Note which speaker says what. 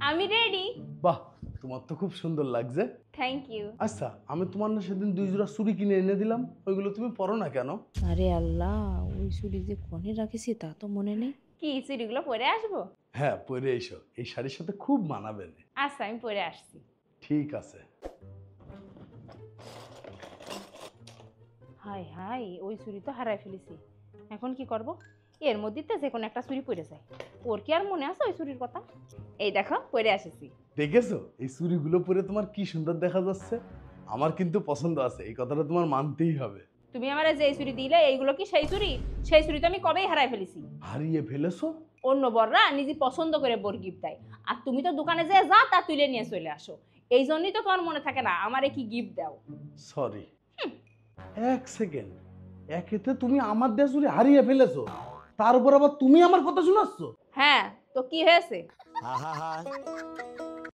Speaker 1: আমি রেডি।
Speaker 2: বাহ, তোমার তো খুব সুন্দর লাগছে।
Speaker 1: Thank you.
Speaker 2: আচ্ছা, আমি তোমার না সেদিন 2 জোড়া চুড়ি কিনে এনে দিলাম, ওইগুলো তুমি পরো না কেন?
Speaker 3: আরে আল্লাহ, ওই চুড়ি যে কনে রাখেছি তা তো মনে নেই।
Speaker 1: কি চুড়িগুলো পরে আসবো?
Speaker 2: হ্যাঁ, পরে এসো, এই শাড়ির সাথে খুব মানাবে।
Speaker 1: আচ্ছা, আমি পরে আসছি।
Speaker 2: ঠিক আছে।
Speaker 1: হাই হাই, ওই চুড়ি তো হারাই ফেলেছি। এখন কি করব? এর মধ্যে তো যে কোনো একটা চুড়ি পরে যায়। ওর কি আর মনে আছে ওই চুড়ির কথা? এই দেখো পরে আসেছি।
Speaker 2: দেখেছো এই চুড়িগুলো পরে তোমার কি সুন্দর দেখা যাচ্ছে। আমার কিন্তু পছন্দ আছে, এই কথাটা তোমার মানতেই হবে।
Speaker 1: তুমি আমারে যে চুড়ি দিলে এইগুলো কি সেই চুড়ি? সেই চুড়ি তো আমি কবেই হারাই ফেলেছি।
Speaker 2: হারিয়ে ফেলেছো?
Speaker 1: অন্য বড়রা নিজে পছন্দ করে বোর গিফট দেয়, আর তুমি তো দোকানে যেয়ে যা তা তুলে নিয়ে চলে আসো। এই জন্যই তো তোমার মনে থাকে না আমারে কি গিফট দাও।
Speaker 2: সরি। 1 সেকেন্ড, একেতে তুমি আমার দেয়া চুড়ি হারিয়ে ফেলেছো, তার উপর আবার তুমি আমার কথা শোনাচ্ছ।
Speaker 1: হ্যাঁ, তো কি হয়েছে?